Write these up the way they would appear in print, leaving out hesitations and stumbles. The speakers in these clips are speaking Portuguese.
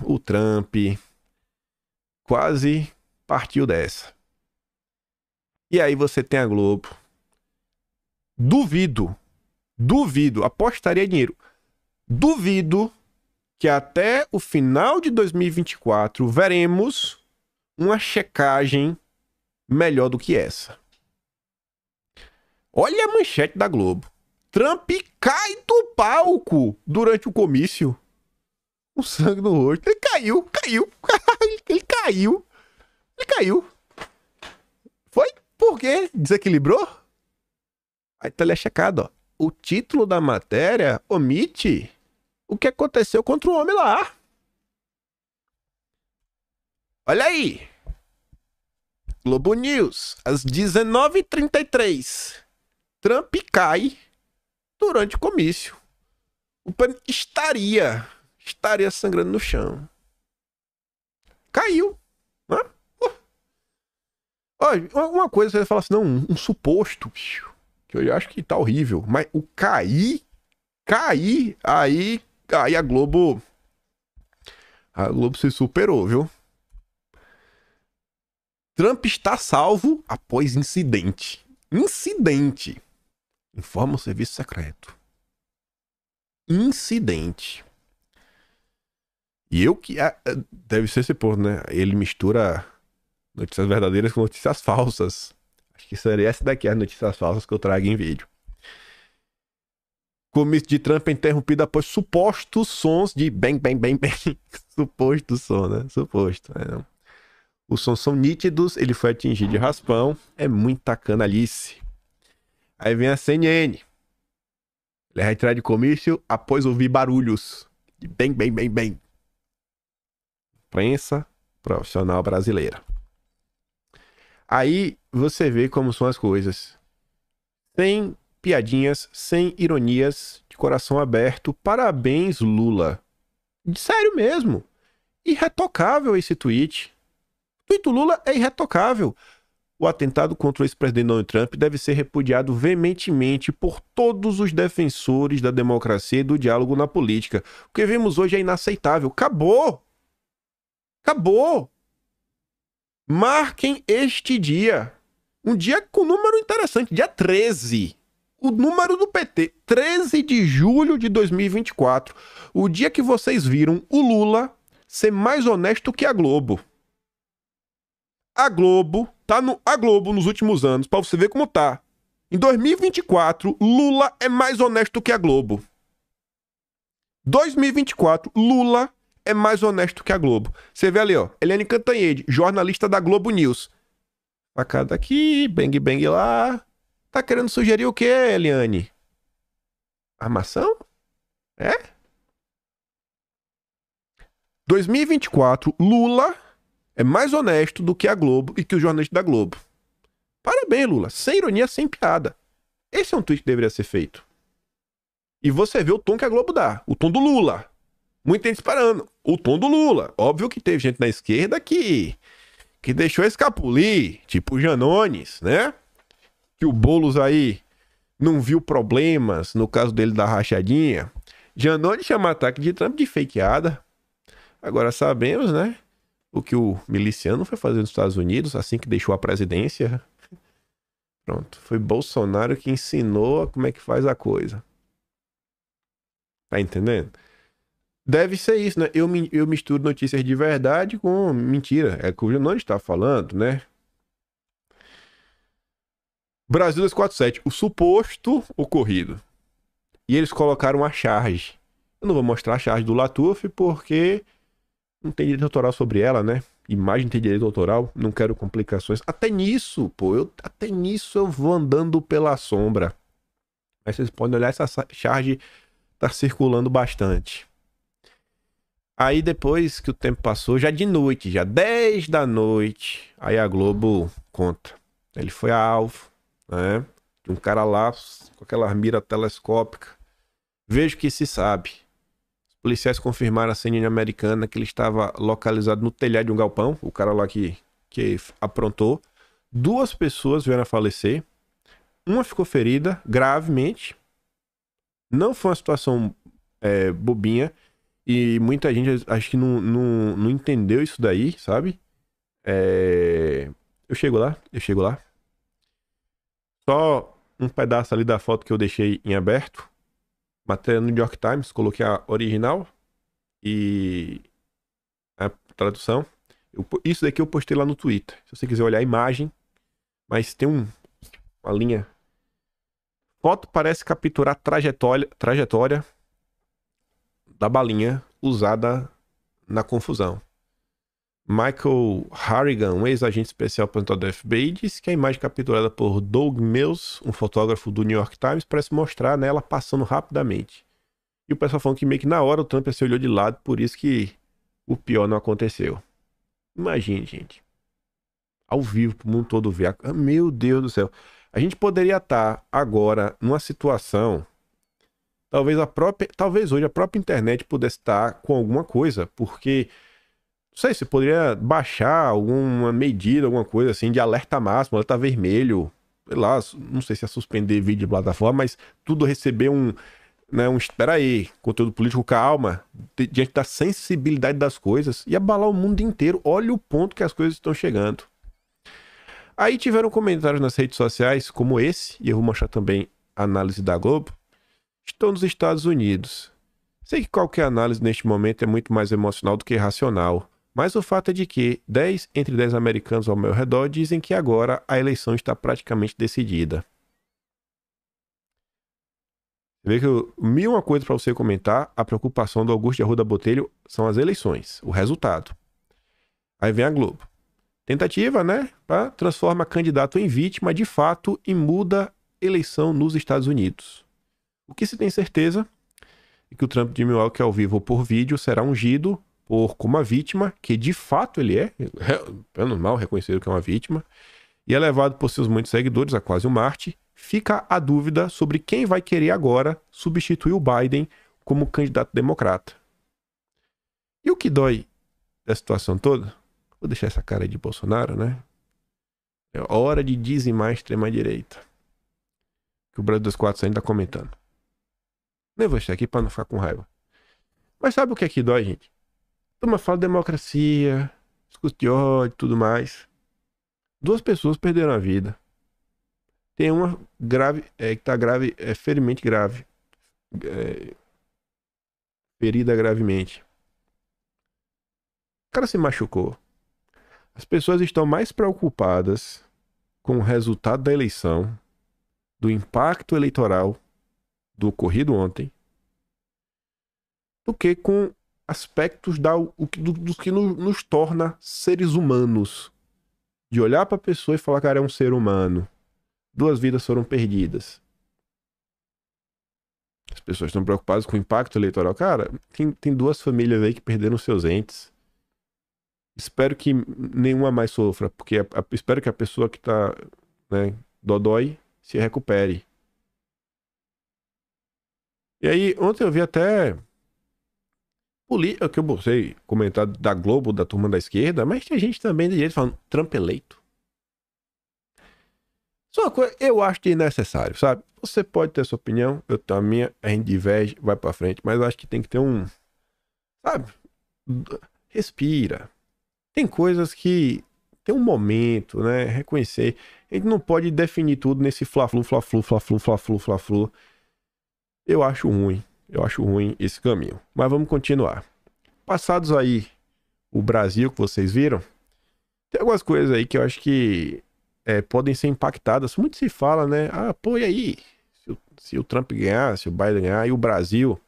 o Trump quase partiu dessa. E aí você tem a Globo. Duvido, apostaria dinheiro. Duvido que até o final de 2024 veremos uma checagem melhor do que essa. Olha a manchete da Globo. Trump cai do palco durante o comício. Com sangue no rosto. Ele caiu. Ele caiu. Foi? Por quê? Desequilibrou? Aí tá ali checado, ó. O título da matéria omite o que aconteceu contra o homem lá. Olha aí. Globo News, às 19h33. Trump cai durante o comício. O pano estaria sangrando no chão. Caiu. Olha, uma coisa você fala assim, não, um suposto, que eu acho que tá horrível, mas o cair, aí a Globo se superou, viu? Trump está salvo após incidente. Informa o serviço secreto. Incidente. E eu que... deve ser esse ponto, né? Ele mistura notícias verdadeiras com notícias falsas. Acho que seria essa daqui, as notícias falsas que eu trago em vídeo. Comício de Trump é interrompido após supostos sons de bang. Suposto som, né? Suposto. Não. Os sons são nítidos, ele foi atingido de raspão. É muita canalice. Aí vem a CNN. Ele é retirado de comício após ouvir barulhos de bang. Imprensa profissional brasileira. Aí você vê como são as coisas. Sem piadinhas, sem ironias, de coração aberto. Parabéns, Lula. Sério mesmo. Irretocável esse tweet. O tweet do Lula é irretocável. O atentado contra o ex-presidente Donald Trump deve ser repudiado veementemente por todos os defensores da democracia e do diálogo na política. O que vemos hoje é inaceitável. Acabou! Marquem este dia. Um dia com número interessante. Dia 13. O número do PT. 13 de julho de 2024. O dia que vocês viram o Lula ser mais honesto que a Globo. A Globo nos últimos anos, pra você ver como tá. Em 2024, Lula é mais honesto que a Globo. 2024, Lula é mais honesto que a Globo. Você vê ali, ó. Eliane Cantanhede, jornalista da Globo News. Facada aqui, bang lá. Tá querendo sugerir o quê, Eliane? Armação? É? 2024, Lula é mais honesto do que a Globo e que o jornalista da Globo. Parabéns, Lula. Sem ironia, sem piada. Esse é um tweet que deveria ser feito. E você vê o tom que a Globo dá. O tom do Lula. Muita gente disparando. O tom do Lula. Óbvio que teve gente na esquerda que deixou escapulir. Tipo o Janones, né? Que o Boulos aí não viu problemas no caso dele da rachadinha. Janones chama ataque de Trump de fakeada. Agora sabemos, né? O que o miliciano foi fazer nos Estados Unidos assim que deixou a presidência. Pronto. Foi Bolsonaro que ensinou como é que faz a coisa. Tá entendendo? Deve ser isso, né? Eu misturo notícias de verdade com mentira. É o que o Janones está falando, né? Brasil 247, o suposto ocorrido. E eles colocaram a charge. Eu não vou mostrar a charge do Latuf porque não tem direito autoral sobre ela, né? Imagem tem direito autoral, não quero complicações. Até nisso, pô, até nisso eu vou andando pela sombra. Mas vocês podem olhar, essa charge tá circulando bastante. Aí depois que o tempo passou, já de noite, já 10 da noite, aí a Globo conta. Ele foi alvo, né? Um cara lá com aquela mira telescópica. Vejo que se sabe. Os policiais confirmaram a CNN americana que ele estava localizado no telhado de um galpão. O cara lá que aprontou. 2 pessoas vieram a falecer. Uma ficou ferida gravemente. Não foi uma situação bobinha. E muita gente acho que não entendeu isso daí, sabe? Eu chego lá, eu chego lá. Só um pedaço ali da foto que eu deixei em aberto. Matéria no New York Times, coloquei a original e a tradução. Isso daqui eu postei lá no Twitter. Se você quiser olhar a imagem, mas tem uma linha. Foto parece capturar trajetória da balinha usada na confusão. Michael Harrigan, um ex-agente especial aposentado do FBI, disse que a imagem capturada por Doug Mills, um fotógrafo do New York Times, parece mostrar nela passando rapidamente. E o pessoal falando que meio que na hora o Trump se olhou de lado, por isso que o pior não aconteceu. Imagine, gente. Ao vivo, pro mundo todo ver. Meu Deus do céu. A gente poderia estar agora numa situação. Talvez hoje a própria internet pudesse estar com alguma coisa, porque não sei se poderia baixar alguma medida, alguma coisa assim de alerta máximo, alerta vermelho, sei lá, não sei se é suspender vídeo de plataforma, mas tudo receber espera aí, conteúdo político, calma, diante da sensibilidade das coisas e abalar o mundo inteiro. Olha o ponto que as coisas estão chegando. Aí tiveram comentários nas redes sociais como esse, e eu vou mostrar também a análise da Globo. Estou nos Estados Unidos. Sei que qualquer análise neste momento é muito mais emocional do que racional, mas o fato é de que 10 entre 10 americanos ao meu redor dizem que agora a eleição está praticamente decidida. Você vê que mil uma coisa para você comentar, a preocupação do Augusto de Arruda Botelho são as eleições, o resultado. Aí vem a Globo. Tentativa, né? Transforma candidato em vítima de fato e muda eleição nos Estados Unidos. O que se tem certeza é que o Trump de Milwaukee ao vivo ou por vídeo será ungido como uma vítima, que de fato ele é normal reconhecer que é uma vítima, e é levado por seus muitos seguidores a quase um Marte. Fica a dúvida sobre quem vai querer agora substituir o Biden como candidato democrata. E o que dói da situação toda? Vou deixar essa cara aí de Bolsonaro, né? É hora de dizimar a extrema-direita. Que o Brasil 24 ainda tá comentando. Nem vou estar aqui para não ficar com raiva. Mas sabe o que é que dói, gente? Turma fala de democracia, discurso de ódio e tudo mais. 2 pessoas perderam a vida. Tem uma grave, que tá grave, ferimento grave. Ferida gravemente. O cara se machucou. As pessoas estão mais preocupadas com o resultado da eleição, do impacto eleitoral do ocorrido ontem, do que com aspectos do que nos torna seres humanos. De olhar para a pessoa e falar, cara, é um ser humano. 2 vidas foram perdidas. As pessoas estão preocupadas com o impacto eleitoral. Cara, tem 2 famílias aí que perderam seus entes. Espero que nenhuma mais sofra, porque espero que a pessoa que tá, né, dodói se recupere. E aí, ontem eu vi até que eu sei comentar da Globo, da turma da esquerda, mas tem gente também de direita falando Trump eleito. Só uma coisa, eu acho que é necessário, sabe? Você pode ter sua opinião, eu tenho a minha, a gente diverge, vai pra frente, mas eu acho que tem que ter sabe? Respira. Tem coisas que tem um momento, né? Reconhecer. A gente não pode definir tudo nesse fla-flu, fla-flu, fla-flu, fla-flu, fla-flu. Eu acho ruim esse caminho. Mas vamos continuar. Passados aí o Brasil, que vocês viram, tem algumas coisas aí que eu acho que podem ser impactadas. Muito se fala, né? Pô, e aí? Se o Trump ganhar, se o Biden ganhar, e o Brasil?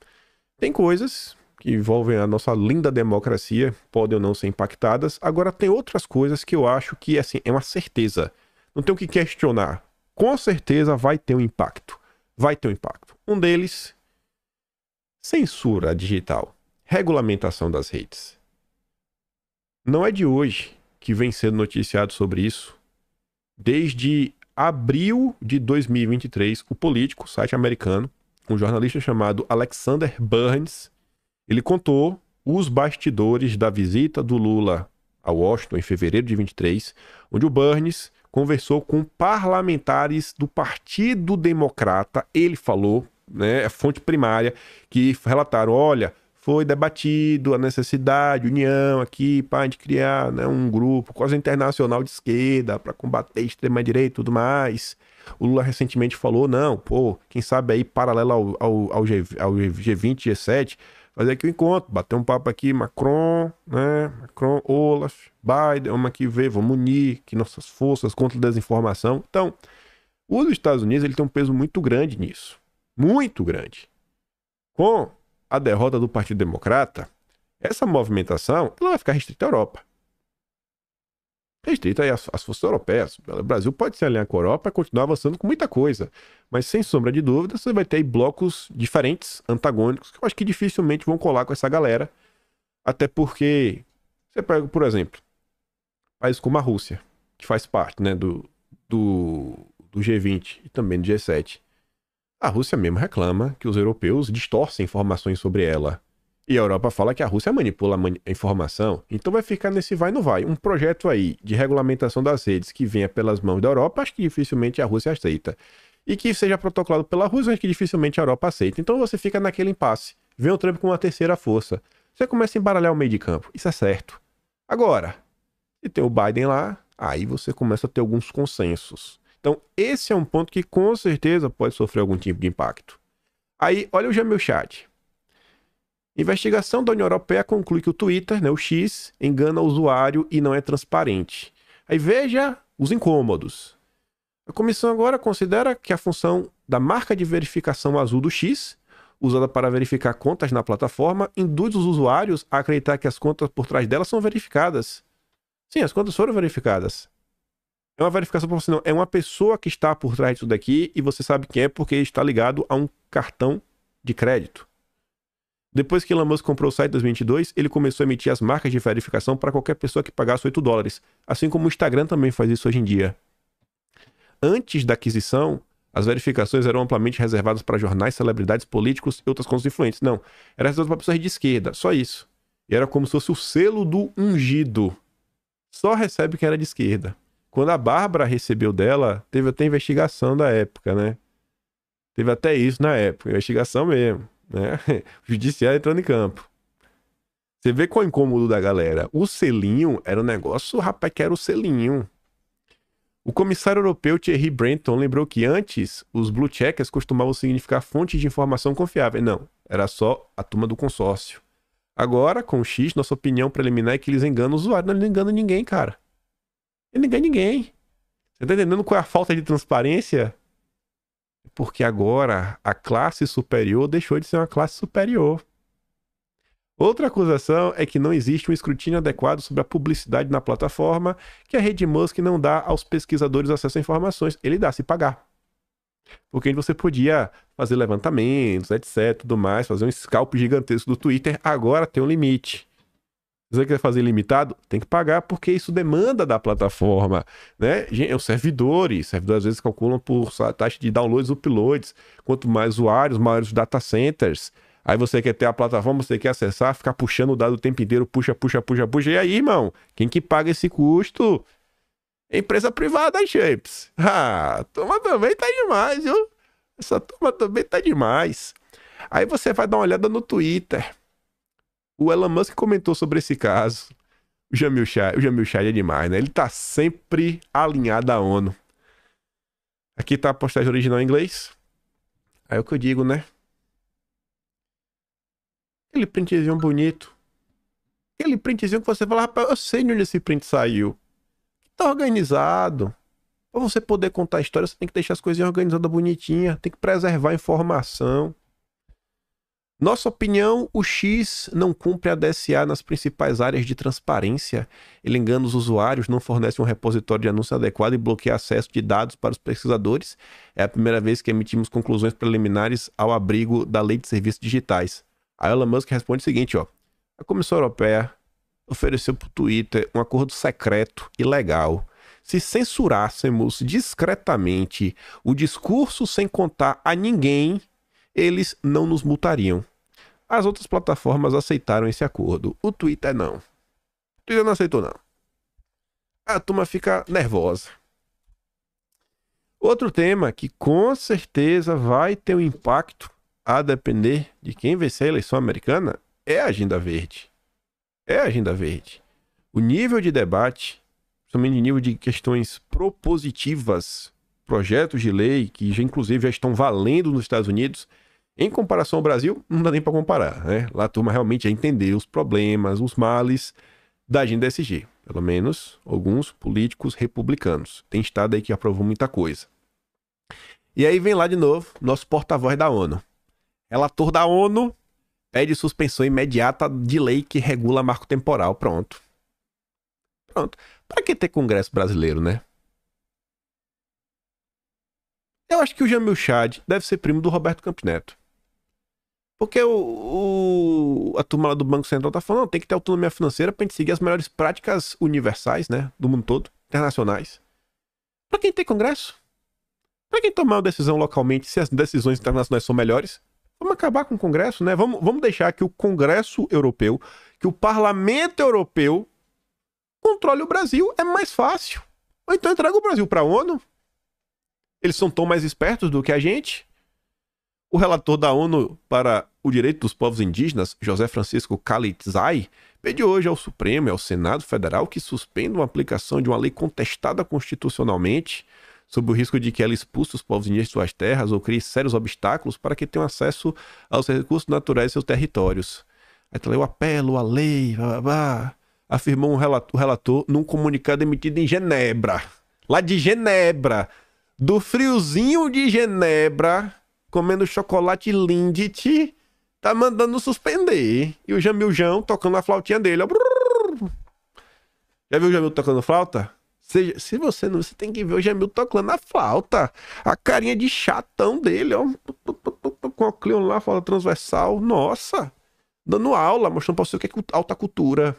Tem coisas que envolvem a nossa linda democracia, podem ou não ser impactadas. Agora, tem outras coisas que eu acho que, assim, é uma certeza. Não tem o que questionar. Com certeza vai ter um impacto. Vai ter um impacto. Um deles, censura digital. Regulamentação das redes. Não é de hoje que vem sendo noticiado sobre isso. Desde abril de 2023, o Político, site americano, um jornalista chamado Alexander Burns, ele contou os bastidores da visita do Lula a Washington em fevereiro de 23, onde o Burns conversou com parlamentares do Partido Democrata. Ele falou, né, é fonte primária, que relataram, olha, foi debatido a necessidade, união aqui, para a gente criar, né, um grupo quase internacional de esquerda para combater extrema-direita e tudo mais. O Lula recentemente falou, não, pô, quem sabe aí, paralelo ao G20, G7, fazer aqui o encontro, bater um papo aqui, Macron, né, Macron, Olaf, Biden, vamos aqui ver, vamos unir aqui nossas forças contra a desinformação. Então, os Estados Unidos, ele tem um peso muito grande nisso, muito grande. Com a derrota do Partido Democrata, essa movimentação ela vai ficar restrita à Europa. Restrita aí às forças europeias. O Brasil pode se alinhar com a Europa e continuar avançando com muita coisa. Mas, sem sombra de dúvida, você vai ter aí blocos diferentes, antagônicos, que eu acho que dificilmente vão colar com essa galera. Até porque, você pega, por exemplo, países como a Rússia, que faz parte, né, do G20 e também do G7. A Rússia mesmo reclama que os europeus distorcem informações sobre ela. E a Europa fala que a Rússia manipula a informação. Então vai ficar nesse vai não vai. Um projeto aí de regulamentação das redes que venha pelas mãos da Europa, acho que dificilmente a Rússia aceita. E que seja protocolado pela Rússia, acho que dificilmente a Europa aceita. Então você fica naquele impasse. Vem o Trump com uma terceira força. Você começa a embaralhar o meio de campo. Isso é certo. Agora, se tem o Biden lá, aí você começa a ter alguns consensos. Então, esse é um ponto que com certeza pode sofrer algum tipo de impacto. Aí, olha o Jamil Chad. Investigação da União Europeia conclui que o Twitter, né, o X, engana o usuário e não é transparente. Aí veja os incômodos. A comissão agora considera que a função da marca de verificação azul do X, usada para verificar contas na plataforma, induz os usuários a acreditar que as contas por trás delas são verificadas. Sim, as contas foram verificadas. É uma verificação profissional. É uma pessoa que está por trás disso daqui e você sabe quem é porque está ligado a um cartão de crédito. Depois que Elon Musk comprou o site em 2022, ele começou a emitir as marcas de verificação para qualquer pessoa que pagasse $8. Assim como o Instagram também faz isso hoje em dia. Antes da aquisição, as verificações eram amplamente reservadas para jornais, celebridades, políticos e outras contas influentes. Não, era reservado para pessoas de esquerda, só isso. E era como se fosse o selo do ungido. Só recebe quem era de esquerda. Quando a Bárbara recebeu dela, teve até investigação da época, né? Teve até isso na época, investigação mesmo, né? O judiciário entrando em campo. Você vê qual é o incômodo da galera. O selinho era um negócio, rapaz, que era o selinho. O comissário europeu Thierry Breton lembrou que antes os blue checkers costumavam significar fonte de informação confiável. Não, era só a turma do consórcio. Agora, com o X, nossa opinião preliminar é que eles enganam o usuário. Não, eles não enganam ninguém, cara. Ele não engana ninguém. Você tá entendendo qual é a falta de transparência? Porque agora a classe superior deixou de ser uma classe superior. Outra acusação é que não existe um escrutínio adequado sobre a publicidade na plataforma, que a rede Musk não dá aos pesquisadores acesso a informações. Ele dá se pagar. Porque você podia fazer levantamentos, etc, tudo mais, fazer um scalp gigantesco do Twitter. Agora tem um limite. Se você quer fazer limitado, tem que pagar, porque isso demanda da plataforma, né? Os servidores às vezes calculam por taxa de downloads e uploads. Quanto mais usuários, maiores data centers. Aí você quer ter a plataforma, você quer acessar, ficar puxando o dado o tempo inteiro, puxa. E aí, irmão, quem que paga esse custo? É empresa privada, Shapes. Ah, a turma também tá demais, viu? Essa turma também tá demais. Aí você vai dar uma olhada no Twitter. O Elon Musk comentou sobre esse caso. O Jamil Chad é demais, né? Ele tá sempre alinhado à ONU. Aqui tá a postagem original em inglês. Aí é o que eu digo, né? Aquele printzinho bonito. Aquele printzinho que você fala, rapaz, eu sei de onde esse print saiu. Tá organizado. Pra você poder contar a história, você tem que deixar as coisinhas organizadas bonitinhas. Tem que preservar a informação. Nossa opinião, o X não cumpre a DSA nas principais áreas de transparência. Ele engana os usuários, não fornece um repositório de anúncio adequado e bloqueia acesso de dados para os pesquisadores. É a primeira vez que emitimos conclusões preliminares ao abrigo da Lei de Serviços Digitais. A Elon Musk responde o seguinte, ó. A Comissão Europeia ofereceu para o Twitter um acordo secreto e legal. Se censurássemos discretamente o discurso sem contar a ninguém, eles não nos multariam. As outras plataformas aceitaram esse acordo. O Twitter não. O Twitter não aceitou, não. A turma fica nervosa. Outro tema que com certeza vai ter um impacto, a depender de quem vencer a eleição americana, é a agenda verde. É a agenda verde. O nível de debate, somente nível de questões propositivas, projetos de lei que já, inclusive já estão valendo nos Estados Unidos, em comparação ao Brasil, não dá nem para comparar, né? Lá a turma realmente já entendeu os problemas, os males da agenda ESG. Pelo menos alguns políticos republicanos. Tem estado aí que aprovou muita coisa. E aí vem lá de novo, nosso porta-voz da ONU. Relator da ONU pede suspensão imediata de lei que regula marco temporal. Pronto. Pronto. Para que ter Congresso brasileiro, né? Eu acho que o Jamil Chad deve ser primo do Roberto Campos Neto. Porque a turma lá do Banco Central tá falando, tem que ter autonomia financeira pra gente seguir as melhores práticas universais, né? Do mundo todo, internacionais. Pra quem tem Congresso? Pra quem tomar uma decisão localmente, se as decisões internacionais são melhores, vamos acabar com o Congresso, né? Vamos deixar que o Congresso Europeu, que o Parlamento Europeu controle o Brasil. É mais fácil. Ou então entrega o Brasil pra ONU. Eles são tão mais espertos do que a gente. O relator da ONU para o direito dos povos indígenas, José Francisco Kalitzai, pediu hoje ao Supremo e ao Senado Federal que suspendam a aplicação de uma lei contestada constitucionalmente, sob o risco de que ela expulse os povos indígenas de suas terras ou crie sérios obstáculos para que tenham acesso aos recursos naturais de seus territórios. Aí eu apelo à lei, afirmou o relator num comunicado emitido em Genebra. Lá de Genebra, do friozinho de Genebra, comendo chocolate Lindt, tá mandando suspender. E o Jamilzão tocando a flautinha dele, ó. Já viu o Jamil tocando flauta? Se você não, você tem que ver o Jamil tocando a flauta. A carinha de chatão dele, ó. Com o Cleon lá, flauta transversal. Nossa! Dando aula, mostrando pra você o que é alta cultura.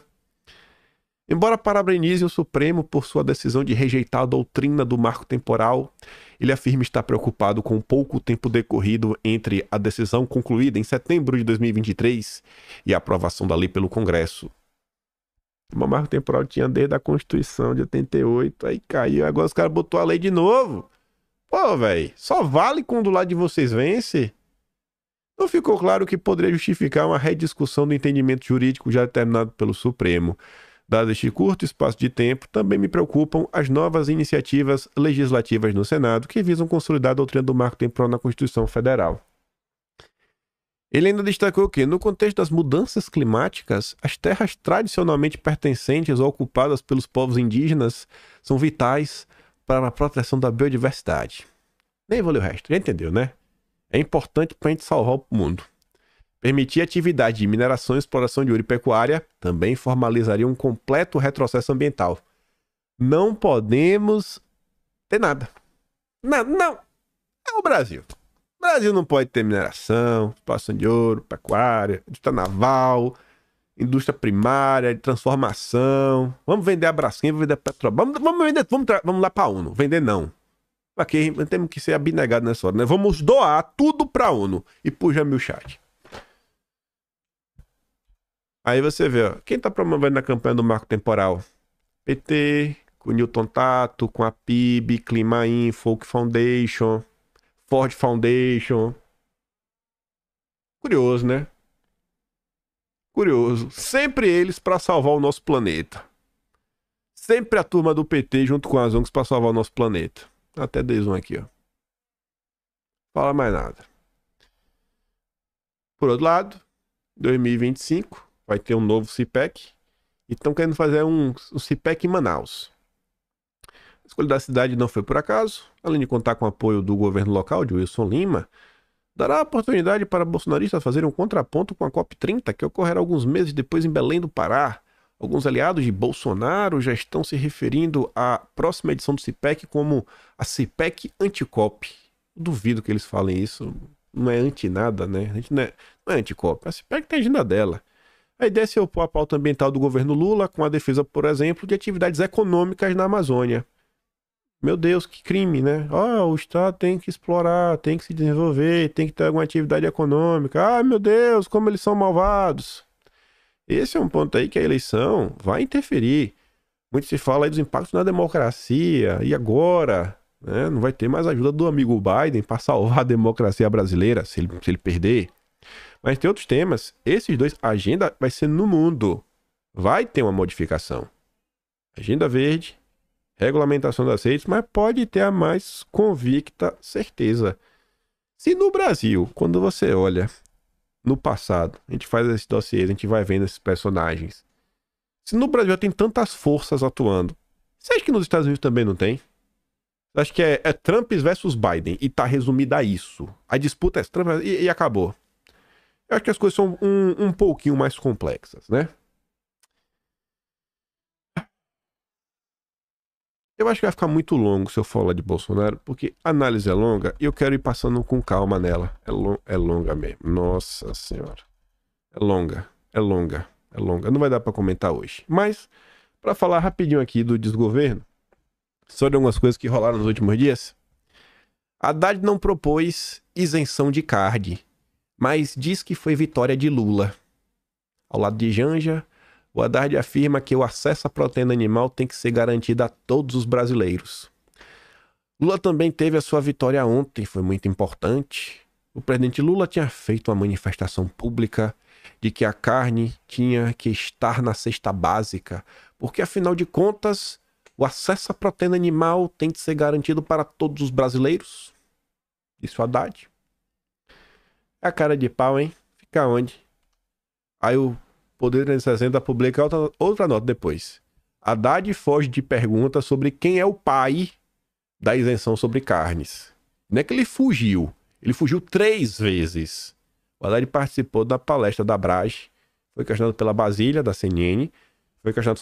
Embora parabenize o Supremo por sua decisão de rejeitar a doutrina do marco temporal, ele afirma estar preocupado com o pouco tempo decorrido entre a decisão concluída em setembro de 2023 e a aprovação da lei pelo Congresso. O marco temporal tinha desde a Constituição de 88, aí caiu, agora os caras botou a lei de novo. Pô, velho, só vale quando o lado de vocês vence. Não ficou claro que poderia justificar uma rediscussão do entendimento jurídico já determinado pelo Supremo. Dado este curto espaço de tempo, também me preocupam as novas iniciativas legislativas no Senado que visam consolidar a doutrina do marco temporal na Constituição Federal. Ele ainda destacou que, no contexto das mudanças climáticas, as terras tradicionalmente pertencentes ou ocupadas pelos povos indígenas são vitais para a proteção da biodiversidade. Nem vou ler o resto, já entendeu, né? É importante para a gente salvar o mundo. Permitir atividade de mineração, exploração de ouro e pecuária também formalizaria um completo retrocesso ambiental. Não podemos ter nada. Não. É o Brasil. O Brasil não pode ter mineração, exploração de ouro, pecuária, indústria naval, indústria primária, de transformação. Vamos vender a Braskem, vamos vender a Petrobras. Vamos lá para a ONU. Vender não. Aqui temos que ser abnegado nessa hora, né? Vamos doar tudo para a ONU e pro Jamil Chad. Aí você vê, ó, quem tá promovendo a campanha do marco temporal? PT, com o Newton Tato, com a PIB, Clima Info, Folk Foundation, Ford Foundation. Curioso, né? Curioso. Sempre eles para salvar o nosso planeta. Sempre a turma do PT junto com as ONGs para salvar o nosso planeta. Até deles um aqui, ó. Fala mais nada. Por outro lado, 2025... vai ter um novo CPEC. E estão querendo fazer um CPEC em Manaus. A escolha da cidade não foi por acaso. Além de contar com o apoio do governo local, de Wilson Lima, dará a oportunidade para bolsonaristas fazerem um contraponto com a COP30, que ocorrerá alguns meses depois em Belém do Pará. Alguns aliados de Bolsonaro já estão se referindo à próxima edição do CPEC como a CPEC anti-COP. Duvido que eles falem isso. Não é anti-nada, né? A gente não é anti-COP. A CPEC tem a agenda dela. A ideia é se opor à pauta ambiental do governo Lula com a defesa, por exemplo, de atividades econômicas na Amazônia. Meu Deus, que crime, né? O Estado tem que explorar, tem que se desenvolver, tem que ter alguma atividade econômica. Meu Deus, como eles são malvados. Esse é um ponto aí que a eleição vai interferir. Muito se fala aí dos impactos na democracia. E agora? Né? Não vai ter mais ajuda do amigo Biden para salvar a democracia brasileira, se ele perder. Mas tem outros temas. Esses dois, a agenda vai ser no mundo. Vai ter uma modificação. Agenda verde, regulamentação das redes, mas pode ter a mais convicta certeza. Se no Brasil, quando você olha no passado, a gente faz esses dossiês, a gente vai vendo esses personagens. Se no Brasil tem tantas forças atuando, você acha que nos Estados Unidos também não tem? Você acha que é Trump versus Biden e tá resumida a isso? A disputa é Trump e acabou. Eu acho que as coisas são um pouquinho mais complexas, né? Eu acho que vai ficar muito longo se eu falar de Bolsonaro, porque a análise é longa e eu quero ir passando com calma nela. É longa mesmo. Nossa Senhora. É longa, é longa, é longa. Não vai dar pra comentar hoje. Mas, pra falar rapidinho aqui do desgoverno, sobre algumas coisas que rolaram nos últimos dias, Haddad não propôs isenção de card, mas diz que foi vitória de Lula. Ao lado de Janja, o Haddad afirma que o acesso à proteína animal tem que ser garantido a todos os brasileiros. Lula também teve a sua vitória ontem, foi muito importante. O presidente Lula tinha feito uma manifestação pública de que a carne tinha que estar na cesta básica, porque afinal de contas, o acesso à proteína animal tem que ser garantido para todos os brasileiros. Disse o Haddad. É a cara de pau, hein? Fica onde? Aí o Poder 360 publica outra nota depois. Haddad foge de perguntas sobre quem é o pai da isenção sobre carnes. Não é que ele fugiu 3 vezes. O Haddad participou da palestra da Brage, foi questionado pela Basília, da CNN, foi questionado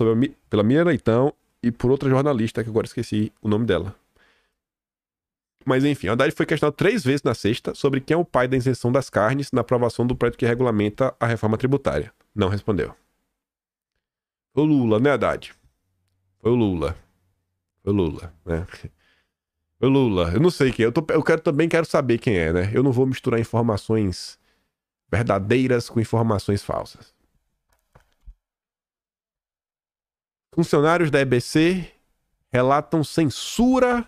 pela Miriam Leitão e por outra jornalista, que agora esqueci o nome dela. Mas enfim, o Haddad foi questionado 3 vezes na sexta sobre quem é o pai da isenção das carnes na aprovação do projeto que regulamenta a reforma tributária. Não respondeu. Foi o Lula, né, Haddad? Foi o Lula. Foi o Lula, né? Foi o Lula. Eu não sei quem é. Também quero saber quem é, né? Eu não vou misturar informações verdadeiras com informações falsas. Funcionários da EBC relatam censura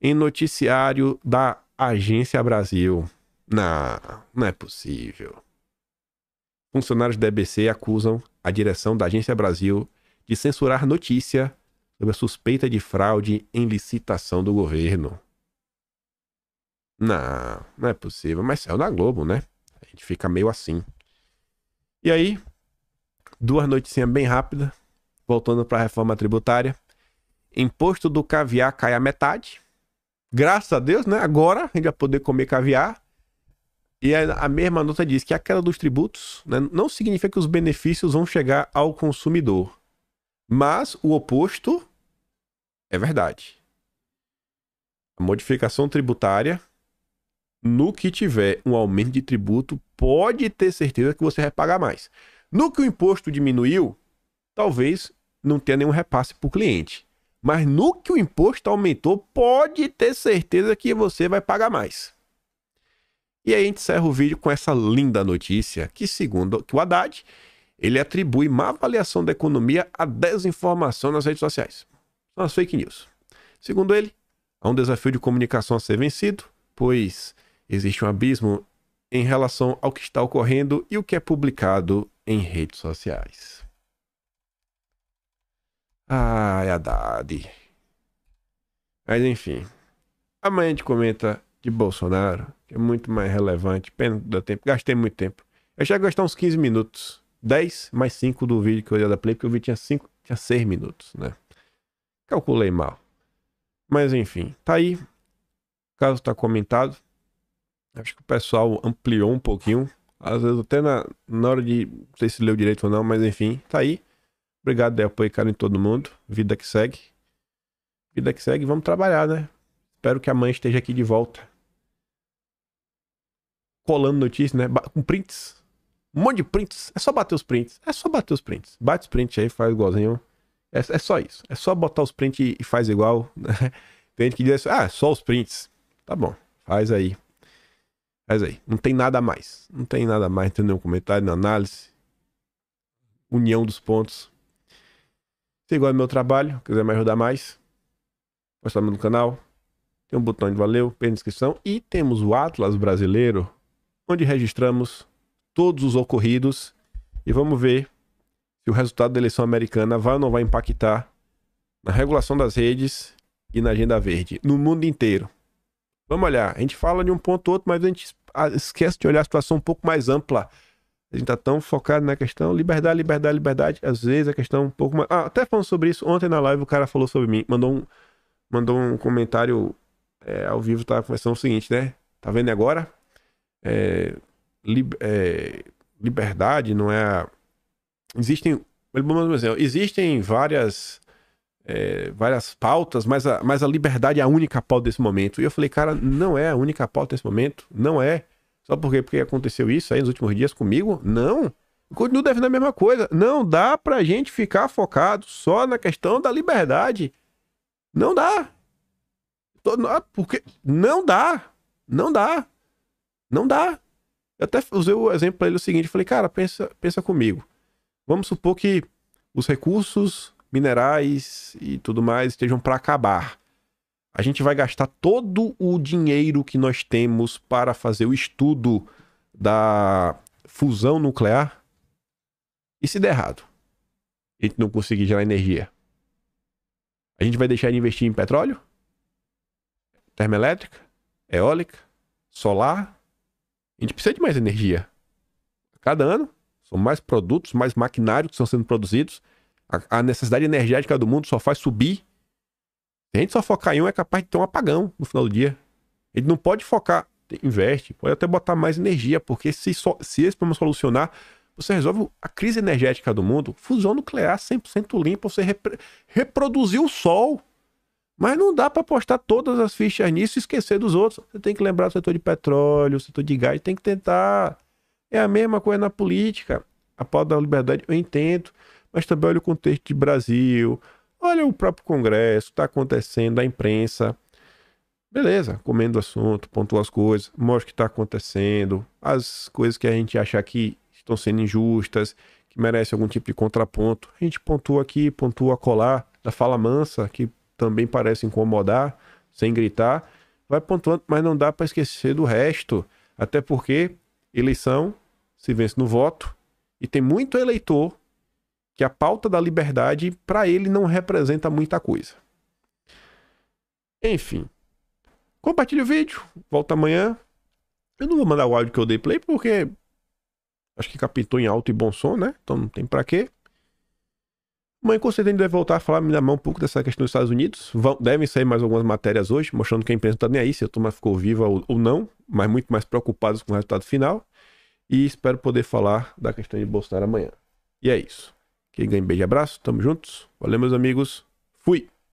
em noticiário da Agência Brasil. Não é possível. Funcionários da EBC acusam a direção da Agência Brasil de censurar notícia sobre a suspeita de fraude em licitação do governo. Não é possível. Mas saiu na Globo, né? A gente fica meio assim. E aí, 2 noticinhas bem rápidas, voltando para a reforma tributária. Imposto do caviar cai a metade. Graças a Deus, né? Agora a gente vai poder comer caviar. E a mesma nota diz que a queda dos tributos, né, não significa que os benefícios vão chegar ao consumidor. Mas o oposto é verdade. A modificação tributária, no que tiver um aumento de tributo, pode ter certeza que você vai pagar mais. No que o imposto diminuiu, talvez não tenha nenhum repasse para o cliente. Mas no que o imposto aumentou, pode ter certeza que você vai pagar mais. E aí a gente encerra o vídeo com essa linda notícia que, segundo o Haddad, ele atribui má avaliação da economia à desinformação nas redes sociais. São as fake news. Segundo ele, há um desafio de comunicação a ser vencido, pois existe um abismo em relação ao que está ocorrendo e o que é publicado em redes sociais. Ai, Haddad. Mas enfim, amanhã a gente comenta de Bolsonaro, que é muito mais relevante. Pena do tempo. Gastei muito tempo. Eu já gastar uns 15 minutos. 10 mais 5 do vídeo que eu ia dar play, porque o vídeo tinha 6 minutos, né? Calculei mal. Mas enfim, tá aí. O caso tá comentado. Acho que o pessoal ampliou um pouquinho. Às vezes até na hora de... Não sei se leu direito ou não, mas enfim, tá aí. Obrigado por apoio, cara, em todo mundo. Vida que segue. Vida que segue, vamos trabalhar, né? Espero que amanhã esteja aqui de volta. Colando notícias, né? Com prints. Um monte de prints. É só bater os prints. Bate os prints aí, faz igualzinho. É só isso. É só botar os prints e faz igual. Tem gente que diz assim, só os prints. Tá bom, faz aí. Não tem nada a mais. Não tem nenhum comentário, nenhuma análise. União dos pontos. Se gosta do meu trabalho, quiser me ajudar mais, pode estar no canal. Tem um botão de valeu, pena inscrição. E temos o Atlas Brasileiro, onde registramos todos os ocorridos e vamos ver se o resultado da eleição americana vai ou não vai impactar na regulação das redes e na agenda verde, no mundo inteiro. Vamos olhar, a gente fala de um ponto ou outro, mas a gente esquece de olhar a situação um pouco mais ampla. A gente tá tão focado na questão liberdade, liberdade, liberdade. Às vezes a questão um pouco mais... até falando sobre isso, ontem na live o cara falou sobre mim, mandou um comentário ao vivo, tava conversando o seguinte, né? Tá vendo agora? Liberdade não é... Existem várias pautas, mas a liberdade é a única pauta desse momento. E eu falei, cara, não é a única pauta desse momento. Não é. Só porque aconteceu isso aí nos últimos dias comigo? Não. Eu continuo defendendo a mesma coisa. Não dá pra gente ficar focado só na questão da liberdade. Não dá. Porque não dá. Não dá. Não dá. Eu até usei o exemplo pra ele o seguinte. Falei, cara, pensa comigo. Vamos supor que os recursos minerais e tudo mais estejam para acabar. A gente vai gastar todo o dinheiro que nós temos para fazer o estudo da fusão nuclear. E se der errado? A gente não conseguir gerar energia. A gente vai deixar de investir em petróleo? Termoelétrica? Eólica? Solar? A gente precisa de mais energia. Cada ano, são mais produtos, mais maquinários que estão sendo produzidos. A necessidade energética do mundo só faz subir. Se a gente só focar em um, é capaz de ter um apagão no final do dia. A gente não pode focar, investe, pode até botar mais energia, porque se esse problema solucionar, você resolve a crise energética do mundo. Fusão nuclear 100% limpa, você reproduzir o sol. Mas não dá para apostar todas as fichas nisso e esquecer dos outros. Você tem que lembrar do setor de petróleo, do setor de gás, tem que tentar. É a mesma coisa na política. A pauta da liberdade eu entendo, mas também olha o contexto de Brasil, olha o próprio Congresso, o que está acontecendo, a imprensa. Beleza, comendo o assunto, pontua as coisas, mostra o que está acontecendo, as coisas que a gente acha que estão sendo injustas, que merecem algum tipo de contraponto. A gente pontua aqui, pontua acolá, da fala mansa, que também parece incomodar, sem gritar. Vai pontuando, mas não dá para esquecer do resto. Até porque eleição se vence no voto e tem muito eleitor que a pauta da liberdade, para ele, não representa muita coisa. Enfim. Compartilhe o vídeo. Volta amanhã. Eu não vou mandar o áudio que eu dei play, porque acho que captou em alto e bom som, né? Então não tem pra quê. Amanhã, com certeza, a gente deve voltar a falar, me dar um pouco dessa questão dos Estados Unidos. Devem sair mais algumas matérias hoje, mostrando que a imprensa não tá nem aí, se a turma ficou viva ou não, mas muito mais preocupados com o resultado final. E espero poder falar da questão de Bolsonaro amanhã. E é isso. Quem ganha, beijo e abraço. Tamo juntos. Valeu, meus amigos. Fui!